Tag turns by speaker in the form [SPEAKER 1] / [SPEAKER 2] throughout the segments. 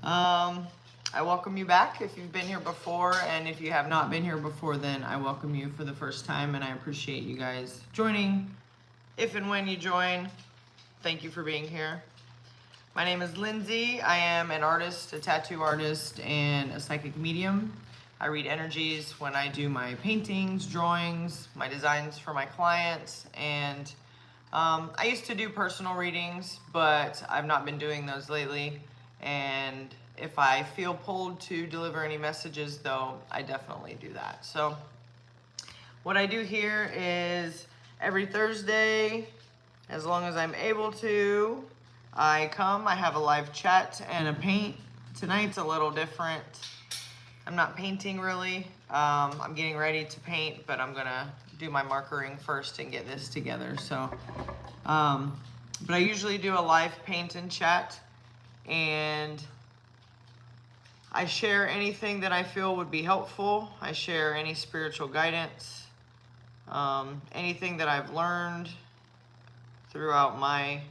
[SPEAKER 1] I welcome you back if you've been here before, and if you have not been here before, then I welcome you for the first time, and I appreciate you guys joining. If and when you join, thank you for being here. My name is Lindsay. I am an artist, a tattoo artist, and a psychic medium. I read energies when I do my paintings, drawings, my designs for my clients, and I used to do personal readings, but I've not been doing those lately. And if I feel pulled to deliver any messages, though, I definitely do that. So what I do here is every Thursday, as long as I'm able to, I have a live chat and a paint. Tonight's a little different. I'm not painting really. I'm getting ready to paint, but I'm gonna do my markering first and get this together. So, but I usually do a live paint and chat, and I share anything that I feel would be helpful. I share any spiritual guidance, anything that I've learned throughout my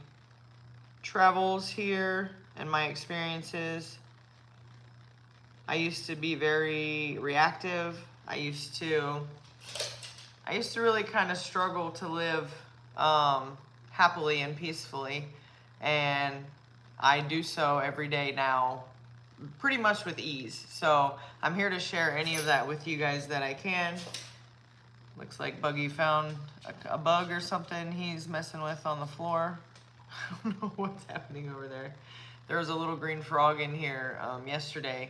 [SPEAKER 1] travels here and my experiences. I used to be very reactive. I used to really kind of struggle to live happily and peacefully, and I do so every day now, pretty much with ease. So I'm here to share any of that with you guys that I can. Looks like Buggy found a bug or something he's messing with on the floor. I don't know what's happening over there. There was a little green frog in here yesterday.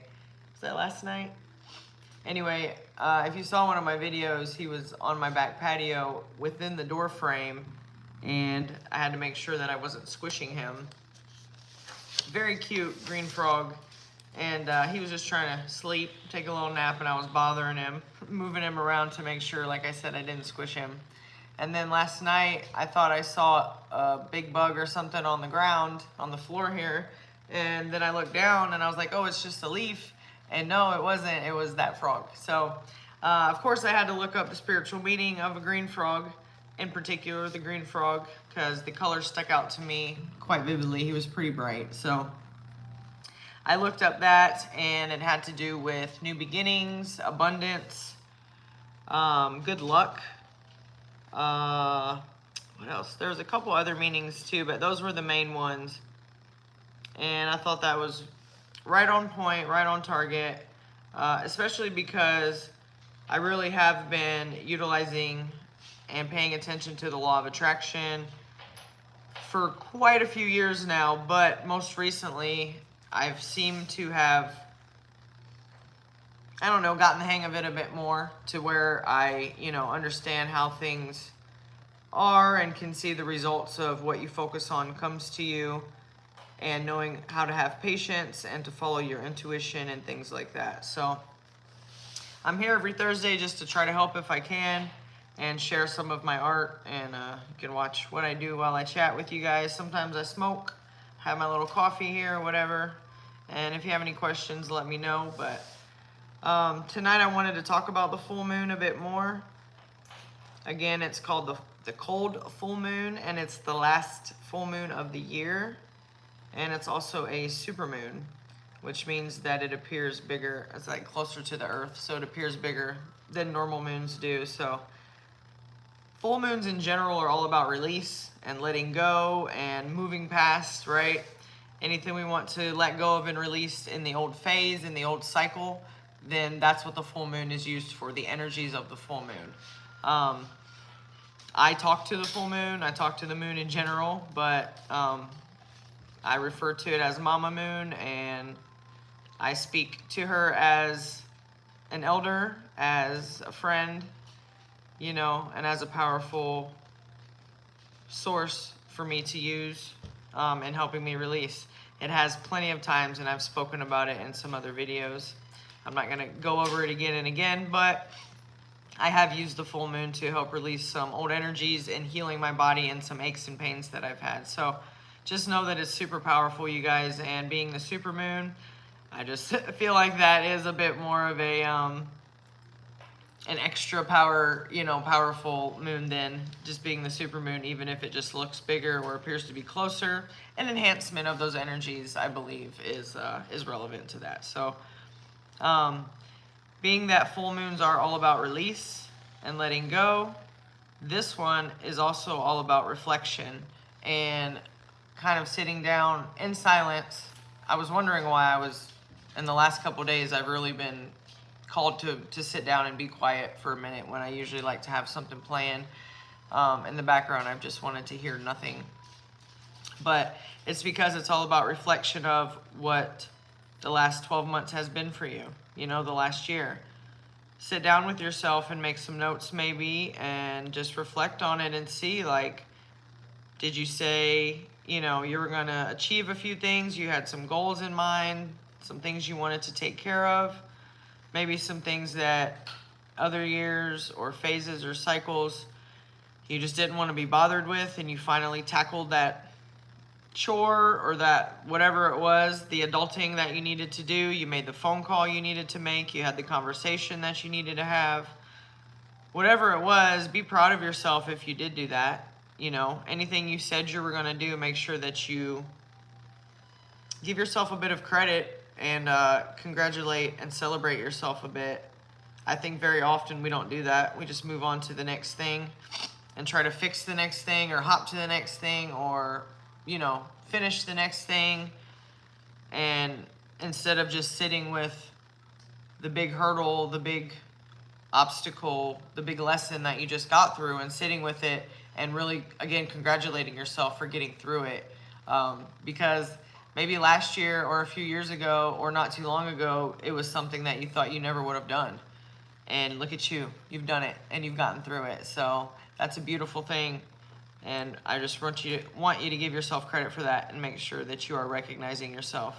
[SPEAKER 1] Was that last night? Anyway, if you saw one of my videos, he was on my back patio within the door frame, and I had to make sure that I wasn't squishing him. Very cute green frog, and he was just trying to sleep, take a little nap, and I was bothering him, moving him around to make sure, like I said, I didn't squish him. And then last night, I thought I saw a big bug or something on the ground, on the floor here. And then I looked down and I was like, oh, it's just a leaf. And no, it wasn't. It was that frog. So, of course, I had to look up the spiritual meaning of a green frog, in particular the green frog, because the color stuck out to me quite vividly. He was pretty bright. So I looked up that, and it had to do with new beginnings, abundance, good luck. What else? There was a couple other meanings too, but those were the main ones. And I thought that was right on point, right on target, especially because I really have been utilizing and paying attention to the law of attraction for quite a few years now, but most recently I've seemed to have, I don't know, gotten the hang of it a bit more to where I, understand how things are and can see the results of what you focus on comes to you, and knowing how to have patience and to follow your intuition and things like that. So I'm here every Thursday just to try to help if I can and share some of my art, and you can watch what I do while I chat with you guys. Sometimes I smoke, have my little coffee here or whatever, and if you have any questions, let me know. But tonight I wanted to talk about the full moon a bit more. Again, it's called the cold full moon, and it's the last full moon of the year, and it's also a super moon, which means that it appears bigger. It's like closer to the earth, so it appears bigger than normal moons do. So full moons in general are all about release and letting go and moving past, right? Anything we want to let go of and release in the old phase, in the old cycle, then that's what the full moon is used for, the energies of the full moon. I talk to the full moon, I talk to the moon in general, but I refer to it as Mama Moon, and I speak to her as an elder, as a friend, and as a powerful source for me to use in helping me release. It has plenty of times, and I've spoken about it in some other videos. I'm not going to go over it again and again, but I have used the full moon to help release some old energies and healing my body and some aches and pains that I've had. So just know that it's super powerful, you guys, and being the super moon, I just feel like that is a bit more of a an extra power, powerful moon than just being the super moon, even if it just looks bigger or appears to be closer. An enhancement of those energies, I believe, is relevant to that. So, being that full moons are all about release and letting go, this one is also all about reflection and kind of sitting down in silence. I was wondering why in the last couple of days, I've really been called to sit down and be quiet for a minute when I usually like to have something playing in the background. I've just wanted to hear nothing. But it's because it's all about reflection of what the last 12 months has been for you, the last year. Sit down with yourself and make some notes maybe and just reflect on it and see, like, did you say, you were going to achieve a few things, you had some goals in mind, some things you wanted to take care of, maybe some things that other years or phases or cycles you just didn't want to be bothered with, and you finally tackled that chore or that whatever it was, the adulting that you needed to do. You made the phone call you needed to make. You had the conversation that you needed to have. Whatever it was, be proud of yourself if you did do that. Anything you said you were going to do, make sure that you give yourself a bit of credit and congratulate and celebrate yourself a bit. I think very often we don't do that. We just move on to the next thing and try to fix the next thing or hop to the next thing or, finish the next thing. And instead of just sitting with the big hurdle, the big obstacle, the big lesson that you just got through and sitting with it and really, again, congratulating yourself for getting through it. Because maybe last year or a few years ago or not too long ago, it was something that you thought you never would have done. And look at you. You've done it and you've gotten through it. So that's a beautiful thing. And I just want you to give yourself credit for that and make sure that you are recognizing yourself.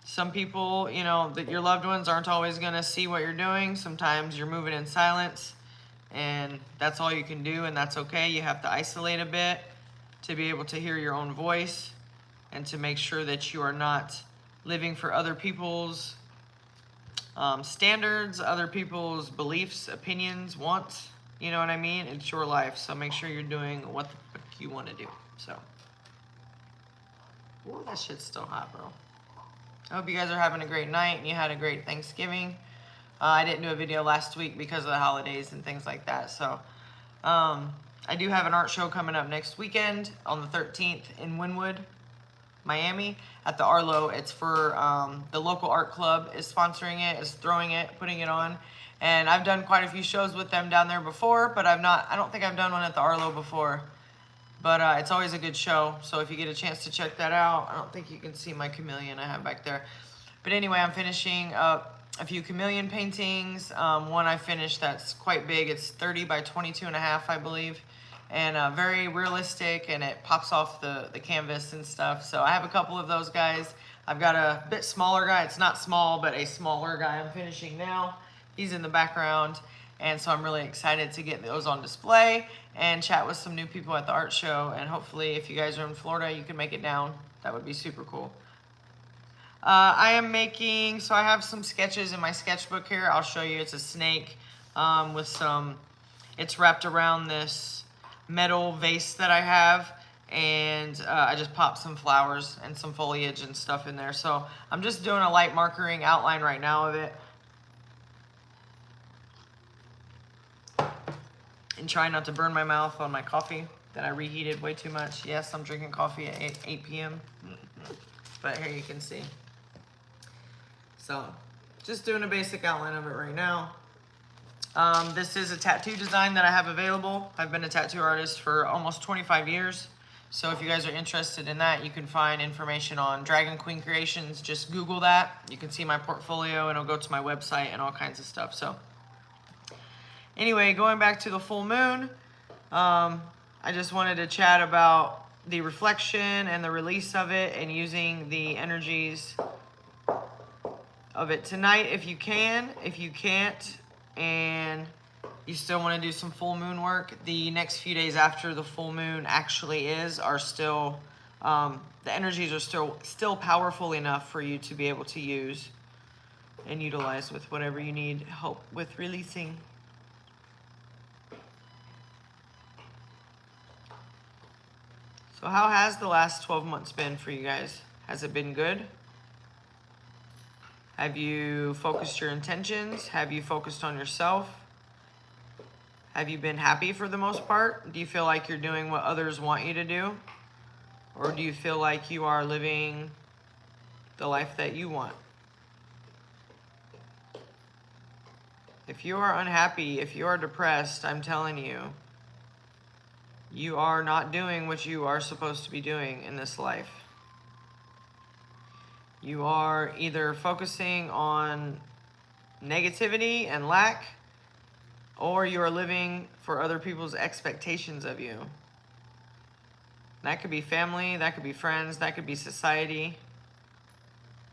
[SPEAKER 1] Some people, that your loved ones aren't always going to see what you're doing. Sometimes you're moving in silence and that's all you can do, and that's okay. You have to isolate a bit to be able to hear your own voice and to make sure that you are not living for other people's standards, other people's beliefs, opinions, wants. You know what I mean? It's your life, so make sure you're doing what the fuck you want to do. So, ooh, that shit's still hot, bro. I hope you guys are having a great night and you had a great Thanksgiving. I didn't do a video last week because of the holidays and things like that. So, I do have an art show coming up next weekend on the 13th in Wynwood, Miami, at the Arlo. It's for the local art club is sponsoring it, is throwing it, putting it on. And I've done quite a few shows with them down there before, but I don't think I've done one at the Arlo before. But it's always a good show, so if you get a chance to check that out, I don't think you can see my chameleon I have back there. But anyway, I'm finishing up a few chameleon paintings. One I finished that's quite big. It's 30 by 22 and a half, I believe. And very realistic, and it pops off the canvas and stuff. So I have a couple of those guys. I've got a bit smaller guy. It's not small, but a smaller guy I'm finishing now. He's in the background, and so I'm really excited to get those on display and chat with some new people at the art show. And hopefully, if you guys are in Florida, you can make it down. That would be super cool. I have some sketches in my sketchbook here. I'll show you. It's a snake it's wrapped around this metal vase that I have, and I just popped some flowers and some foliage and stuff in there. So I'm just doing a light markering outline right now of it. And try not to burn my mouth on my coffee that I reheated way too much. Yes, I'm drinking coffee at 8 p.m. But here you can see. So, just doing a basic outline of it right now. This is a tattoo design that I have available. I've been a tattoo artist for almost 25 years. So if you guys are interested in that, you can find information on Dragon Queen Creations. Just Google that. You can see my portfolio and it'll go to my website and all kinds of stuff. So anyway, going back to the full moon, I just wanted to chat about the reflection and the release of it and using the energies of it tonight if you can. If you can't and you still want to do some full moon work, the next few days after the full moon actually are still, the energies are still powerful enough for you to be able to use. and utilize with whatever you need help with releasing. So how has the last 12 months been for you guys? Has it been good? Have you focused your intentions? Have you focused on yourself? Have you been happy for the most part? Do you feel like you're doing what others want you to do? Or do you feel like you are living the life that you want? If you are unhappy, if you are depressed, I'm telling you, you are not doing what you are supposed to be doing in this life. You are either focusing on negativity and lack, or you are living for other people's expectations of you. That could be family, that could be friends, that could be society.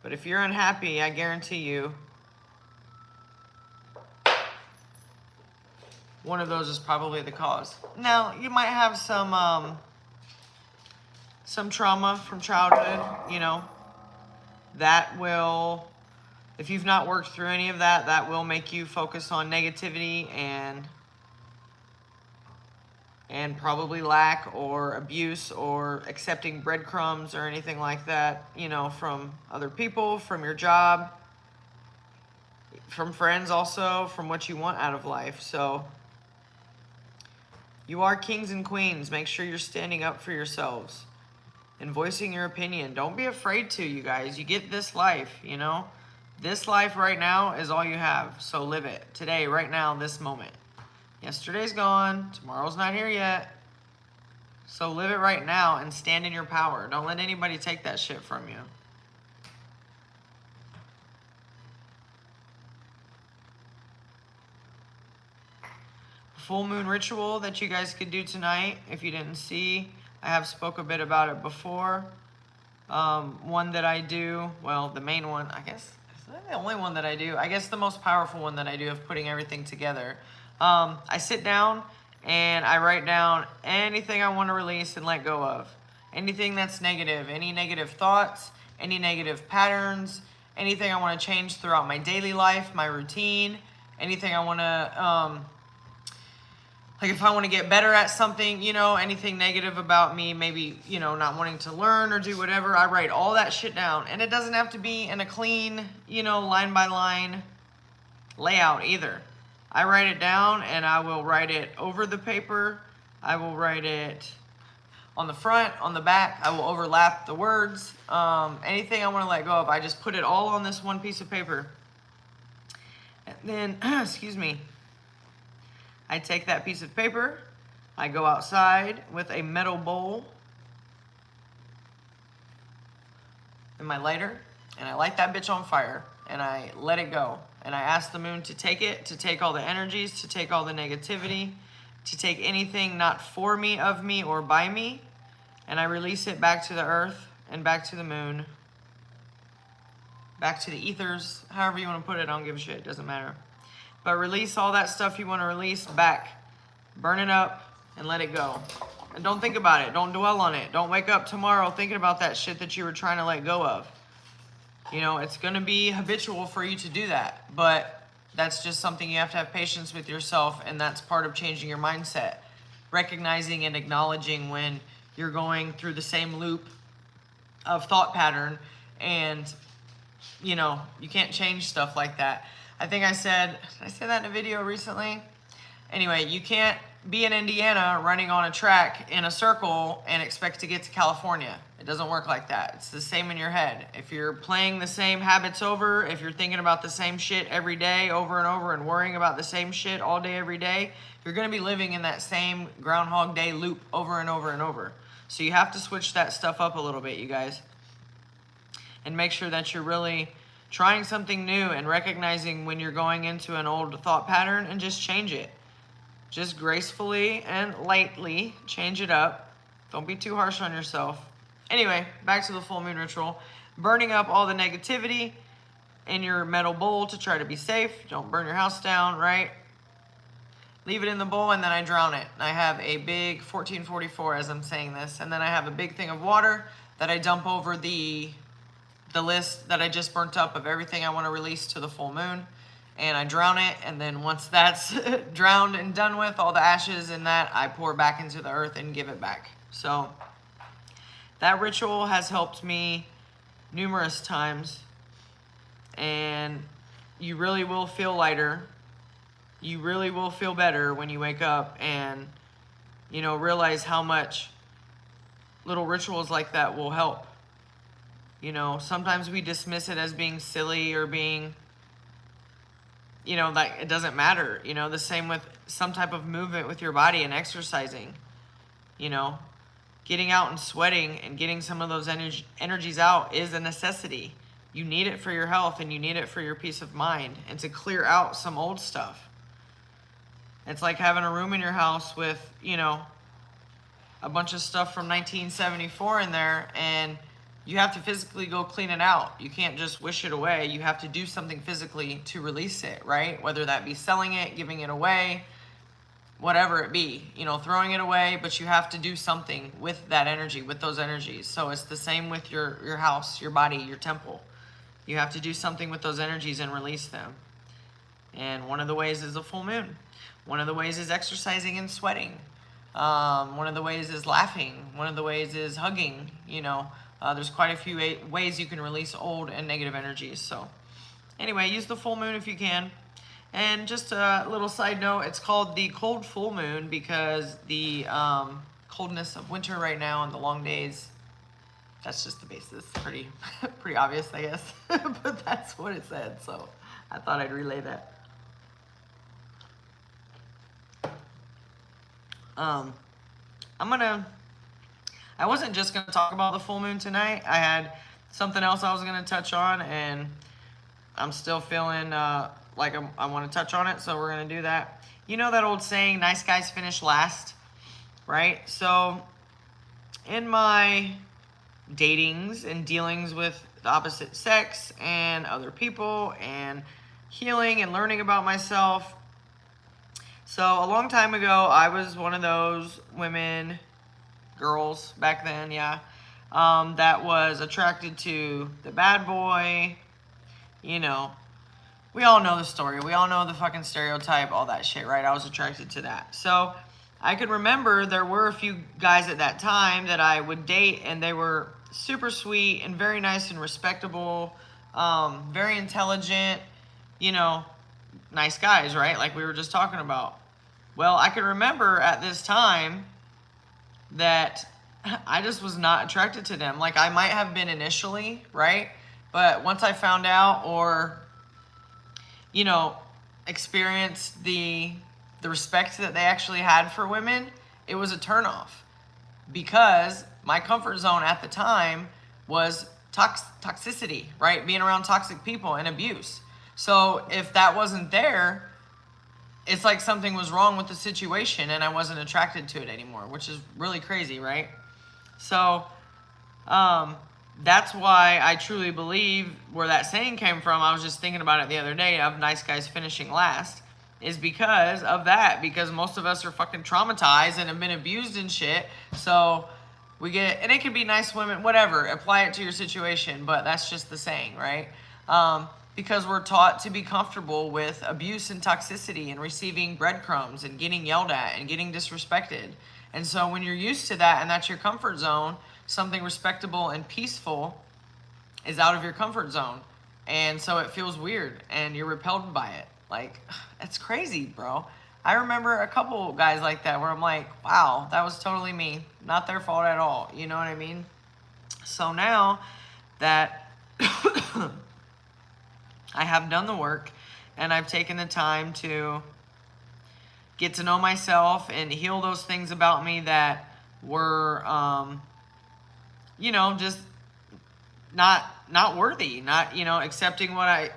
[SPEAKER 1] But if you're unhappy, I guarantee you, one of those is probably the cause. Now, you might have some trauma from childhood, you know, that will, if you've not worked through any of that, that will make you focus on negativity and probably lack or abuse or accepting breadcrumbs or anything like that, you know, from other people, from your job, from friends also, from what you want out of life. So you are kings and queens. Make sure you're standing up for yourselves and voicing your opinion. Don't be afraid to, you guys. You get this life, you know. This life right now is all you have. So live it today, right now, this moment. Yesterday's gone. Tomorrow's not here yet. So live it right now and stand in your power. Don't let anybody take that shit from you. Full moon ritual that you guys could do tonight. If you didn't see, I have spoke a bit about it before. One that I do, well, the main one, I guess, is that the only one that I do? I guess the most powerful one that I do of putting everything together. I sit down and I write down anything I want to release and let go of. Anything that's negative, any negative thoughts, any negative patterns, anything I want to change throughout my daily life, my routine, anything I want to, like if I want to get better at something, you know, anything negative about me, maybe, you know, not wanting to learn or do whatever, I write all that shit down. And it doesn't have to be in a clean, you know, line by line layout either. I write it down and I will write it over the paper. I will write it on the front, on the back. I will overlap the words. Anything I want to let go of, I just put it all on this one piece of paper. And then, excuse me, I take that piece of paper, I go outside with a metal bowl and my lighter, and I light that bitch on fire, and I let it go. And I ask the moon to take it, to take all the energies, to take all the negativity, to take anything not for me, of me, or by me, and I release it back to the earth and back to the moon, back to the ethers, however you want to put it, I don't give a shit, it doesn't matter. But release all that stuff you want to release back. Burn it up and let it go. And don't think about it. Don't dwell on it. Don't wake up tomorrow thinking about that shit that you were trying to let go of. You know, it's going to be habitual for you to do that. But that's just something you have to have patience with yourself. And that's part of changing your mindset. Recognizing and acknowledging when you're going through the same loop of thought pattern. And, you know, you can't change stuff like that. I think I said, did I say that in a video recently? Anyway, you can't be in Indiana running on a track in a circle and expect to get to California. It doesn't work like that. It's the same in your head. If you're playing the same habits over, if you're thinking about the same shit every day over and over and worrying about the same shit all day, every day, you're going to be living in that same Groundhog Day loop over and over and over. So you have to switch that stuff up a little bit, you guys. And make sure that you're really trying something new and recognizing when you're going into an old thought pattern and just change it. Just gracefully and lightly change it up. Don't be too harsh on yourself. Anyway, back to the full moon ritual. Burning up all the negativity in your metal bowl to try to be safe. Don't burn your house down, right? Leave it in the bowl and then I drown it. I have a big 1444 as I'm saying this. And then I have a big thing of water that I dump over the the list that I just burnt up of everything I want to release to the full moon, and I drown it, and then once that's drowned and done with, all the ashes in that, I pour back into the earth and give it back. So that ritual has helped me numerous times, and you really will feel lighter. You really will feel better when you wake up and, you know, realize how much little rituals like that will help. You know, sometimes we dismiss it as being silly or being, you know, like it doesn't matter. You know, the same with some type of movement with your body and exercising. You know, getting out and sweating and getting some of those energies out is a necessity. You need it for your health, and you need it for your peace of mind and to clear out some old stuff. It's like having a room in your house with, you know, a bunch of stuff from 1974 in there, and you have to physically go clean it out. You can't just wish it away. You have to do something physically to release it, right? Whether that be selling it, giving it away, whatever it be, you know, throwing it away, but you have to do something with that energy, with those energies. So it's the same with your house, your body, your temple. You have to do something with those energies and release them. And one of the ways is a full moon. One of the ways is exercising and sweating. One of the ways is laughing. One of the ways is hugging, you know. There's quite a few ways you can release old and negative energies. So anyway, use the full moon if you can. And just a little side note, it's called the cold full moon because the coldness of winter right now and the long days, that's just the basis. Pretty obvious, I guess. But that's what it said. So I thought I'd relay that. I wasn't just going to talk about the full moon tonight. I had something else I was going to touch on, and I'm still feeling like I want to touch on it, so we're going to do that. You know that old saying, nice guys finish last, right? So in my datings and dealings with the opposite sex and other people and healing and learning about myself, so a long time ago, I was one of those women, girls back then, yeah, that was attracted to the bad boy. You know, we all know the story. We all know the fucking stereotype, all that shit, right? I was attracted to that. So I could remember there were a few guys at that time that I would date, and they were super sweet and very nice and respectable, very intelligent, you know, nice guys, right? Like we were just talking about. Well, I can remember at this time that I just was not attracted to them. Like I might have been initially, right? But once I found out or, you know, experienced the respect that they actually had for women, it was a turnoff. Because my comfort zone at the time was toxicity, right? Being around toxic people and abuse. So if that wasn't there, it's like something was wrong with the situation and I wasn't attracted to it anymore, which is really crazy, right? So that's why I truly believe where that saying came from. I was just thinking about it the other day of nice guys finishing last, is because of that, because most of us are fucking traumatized and have been abused and shit. So we get, and it could be nice women, whatever, apply it to your situation, but that's just the saying, right? Because we're taught to be comfortable with abuse and toxicity and receiving breadcrumbs and getting yelled at and getting disrespected. And so when you're used to that and that's your comfort zone, something respectable and peaceful is out of your comfort zone. And so it feels weird and you're repelled by it. Like, it's crazy, bro. I remember a couple guys like that where I'm like, wow, that was totally me. Not their fault at all. You know what I mean? So now that I have done the work and I've taken the time to get to know myself and heal those things about me that were, you know, just not worthy, not, you know, accepting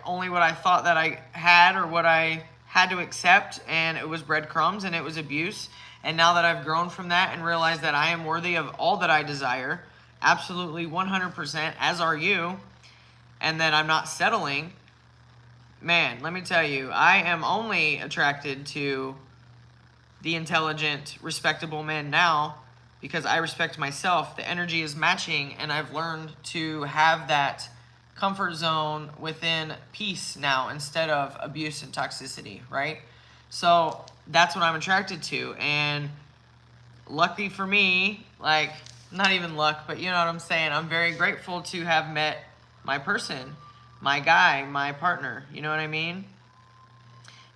[SPEAKER 1] only what I thought that I had or what I had to accept, and it was breadcrumbs and it was abuse. And now that I've grown from that and realized that I am worthy of all that I desire, absolutely 100%, as are you, and that I'm not settling, man, let me tell you, I am only attracted to the intelligent, respectable men now because I respect myself. The energy is matching, and I've learned to have that comfort zone within peace now instead of abuse and toxicity, right? So that's what I'm attracted to. And lucky for me, like, not even luck, but you know what I'm saying? I'm very grateful to have met my person, my guy, my partner. You know what I mean?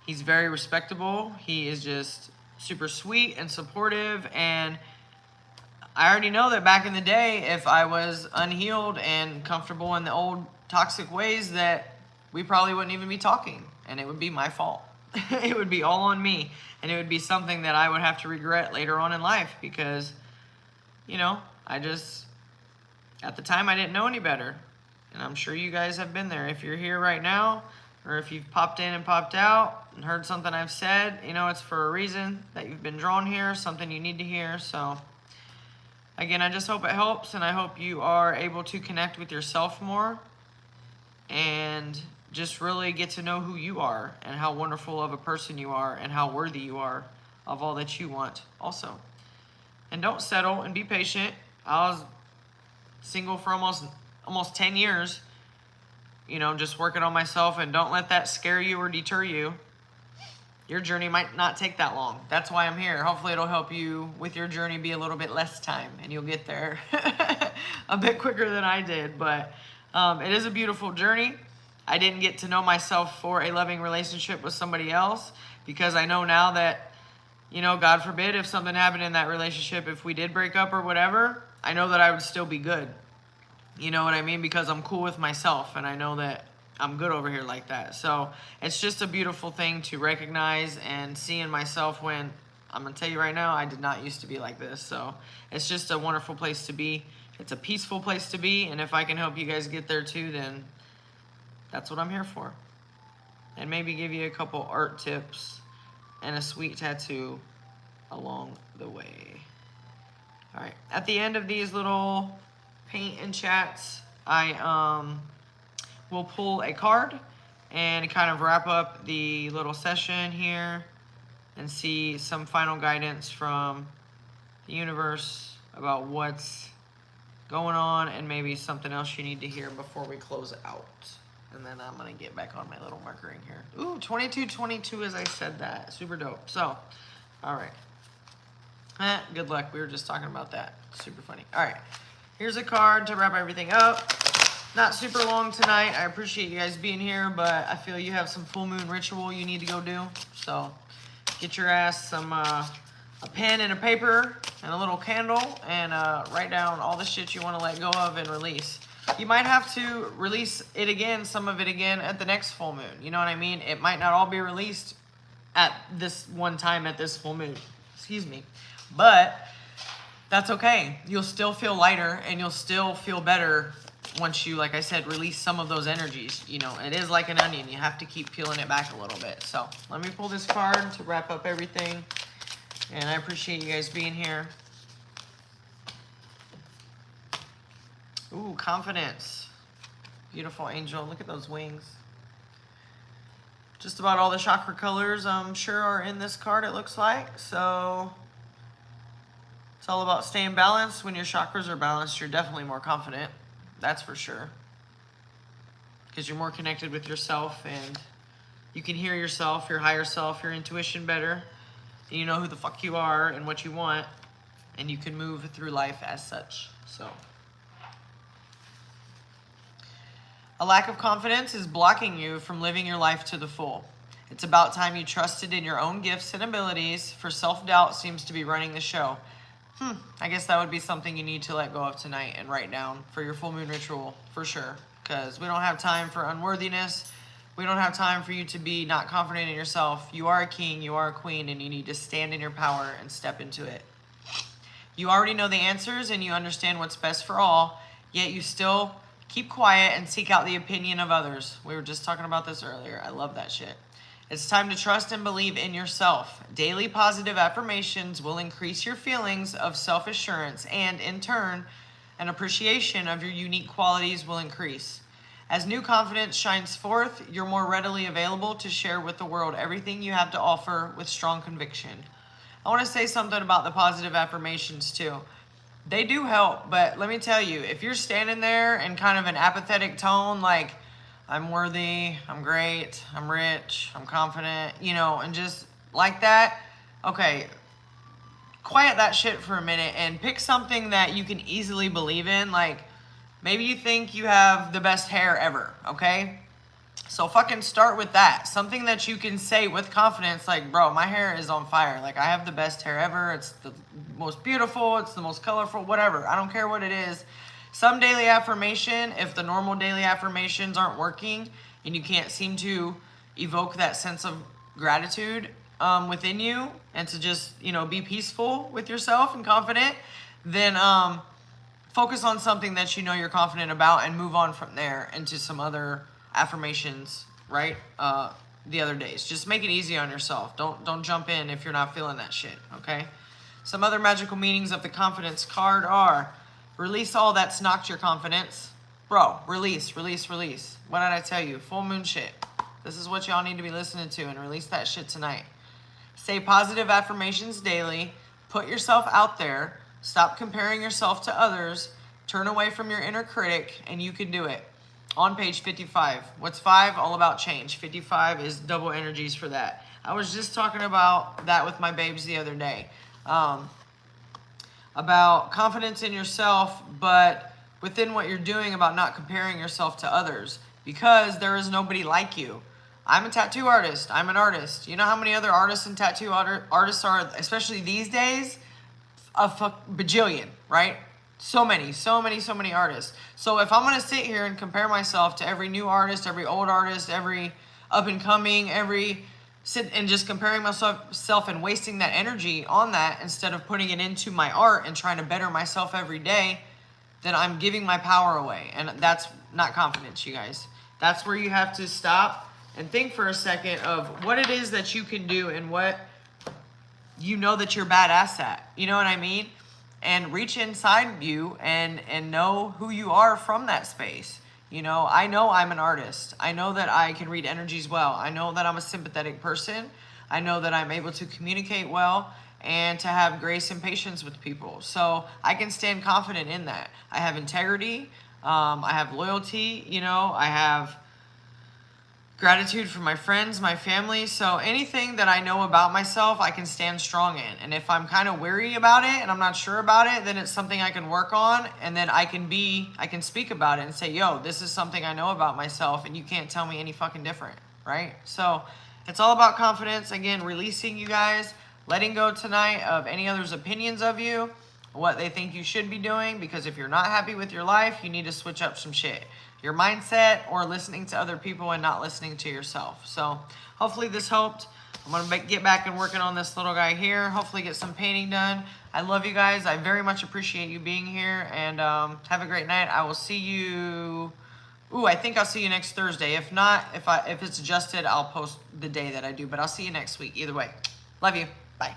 [SPEAKER 1] He's very respectable. He is just super sweet and supportive. And I already know that back in the day, if I was unhealed and comfortable in the old toxic ways, that we probably wouldn't even be talking. And it would be my fault. It would be all on me. And it would be something that I would have to regret later on in life because, you know, at the time I didn't know any better. And I'm sure you guys have been there. If you're here right now, or if you've popped in and popped out and heard something I've said, you know, it's for a reason that you've been drawn here, something you need to hear. So again, I just hope it helps, and I hope you are able to connect with yourself more and just really get to know who you are and how wonderful of a person you are and how worthy you are of all that you want also. And don't settle, and be patient. I was single for almost 10 years, you know, just working on myself, and don't let that scare you or deter you. Your journey might not take that long. That's why I'm here. Hopefully it'll help you with your journey be a little bit less time, and you'll get there a bit quicker than I did. But it is a beautiful journey. I didn't get to know myself for a loving relationship with somebody else because I know now that, you know, God forbid if something happened in that relationship, if we did break up or whatever, I know that I would still be good. You know what I mean? Because I'm cool with myself, and I know that I'm good over here like that. So it's just a beautiful thing to recognize and see in myself when, I'm going to tell you right now, I did not used to be like this. So it's just a wonderful place to be. It's a peaceful place to be. And if I can help you guys get there too, then that's what I'm here for. And maybe give you a couple art tips and a sweet tattoo along the way. All right. At the end of these little paint and chats, I will pull a card and kind of wrap up the little session here and see some final guidance from the universe about what's going on and maybe something else you need to hear before we close out. And then I'm going to get back on my little marker in here. Ooh, 2222 as I said that. Super dope. So, all right. Good luck. We were just talking about that. Super funny. All right. Here's a card to wrap everything up. Not super long tonight. I appreciate you guys being here, but I feel you have some full moon ritual you need to go do. So get your ass some a pen and a paper and a little candle and write down all the shit you want to let go of and release. You might have to release it again, some of it again, at the next full moon. You know what I mean? It might not all be released at this one time at this full moon. Excuse me. But that's okay. You'll still feel lighter and you'll still feel better once you, like I said, release some of those energies. You know, it is like an onion. You have to keep peeling it back a little bit. So let me pull this card to wrap up everything. And I appreciate you guys being here. Ooh, confidence. Beautiful angel. Look at those wings. Just about all the chakra colors, I'm sure, are in this card, it looks like. So it's all about staying balanced. When your chakras are balanced, you're definitely more confident. That's for sure. Because you're more connected with yourself and you can hear yourself, your higher self, your intuition better. And you know who the fuck you are and what you want. And you can move through life as such. So a lack of confidence is blocking you from living your life to the full. It's about time you trusted in your own gifts and abilities, for self-doubt seems to be running the show. I guess that would be something you need to let go of tonight and write down for your full moon ritual, for sure. Because we don't have time for unworthiness. We don't have time for you to be not confident in yourself. You are a king, you are a queen, and you need to stand in your power and step into it. You already know the answers and you understand what's best for all, yet you still keep quiet and seek out the opinion of others. We were just talking about this earlier. I love that shit. It's time to trust and believe in yourself. Daily positive affirmations will increase your feelings of self-assurance, and in turn, an appreciation of your unique qualities will increase. As new confidence shines forth, you're more readily available to share with the world everything you have to offer with strong conviction. I want to say something about the positive affirmations too. They do help, but let me tell you, if you're standing there in kind of an apathetic tone, like, I'm worthy, I'm great, I'm rich, I'm confident, you know, and just like that, okay, quiet that shit for a minute and pick something that you can easily believe in. Like, maybe you think you have the best hair ever, okay? So fucking start with that. Something that you can say with confidence, like, bro, my hair is on fire. Like, I have the best hair ever. It's the most beautiful. It's the most colorful, whatever. I don't care what it is. Some daily affirmation, if the normal daily affirmations aren't working and you can't seem to evoke that sense of gratitude within you and to just, you know, be peaceful with yourself and confident, then focus on something that you know you're confident about and move on from there into some other affirmations, right? The other days. Just make it easy on yourself. Don't jump in if you're not feeling that shit, okay? Some other magical meanings of the confidence card are: release all that's knocked your confidence. Bro, release. What did I tell you? Full moon shit. This is what y'all need to be listening to, and release that shit tonight. Say positive affirmations daily. Put yourself out there. Stop comparing yourself to others. Turn away from your inner critic, and you can do it. On page 55. What's 5? All about change. 55 is double energies for that. I was just talking about that with my babes the other day. About confidence in yourself, but within what you're doing, about not comparing yourself to others, because there is nobody like you. I'm a tattoo artist. I'm an artist. You know how many other artists and tattoo artists are, especially these days? A bajillion, right? So many artists. So if I'm going to sit here and compare myself to every new artist, every old artist, every up and coming, and just comparing myself and wasting that energy on that instead of putting it into my art and trying to better myself every day, then I'm giving my power away. And that's not confidence, you guys. That's where you have to stop and think for a second of what it is that you can do and what you know that you're badass at. You know what I mean? And reach inside you and know who you are from that space. You know I'm an artist. I know that I can read energies well. I know that I'm a sympathetic person. I know that I'm able to communicate well and to have grace and patience with people. So I can stand confident in that. I have integrity. I have loyalty. You know, I have gratitude for my friends, my family. So anything that I know about myself, I can stand strong in. And if I'm kind of weary about it and I'm not sure about it, then it's something I can work on. And then I can speak about it and say, yo, this is something I know about myself and you can't tell me any fucking different, right? So it's all about confidence. Again, releasing, you guys, letting go tonight of any other's opinions of you, what they think you should be doing. Because if you're not happy with your life, you need to switch up some shit. Your mindset, or listening to other people and not listening to yourself. So hopefully this helped. I'm going to get back and working on this little guy here. Hopefully get some painting done. I love you guys. I very much appreciate you being here. And have a great night. I will see you... I think I'll see you next Thursday. If not, if it's adjusted, I'll post the day that I do. But I'll see you next week. Either way. Love you. Bye.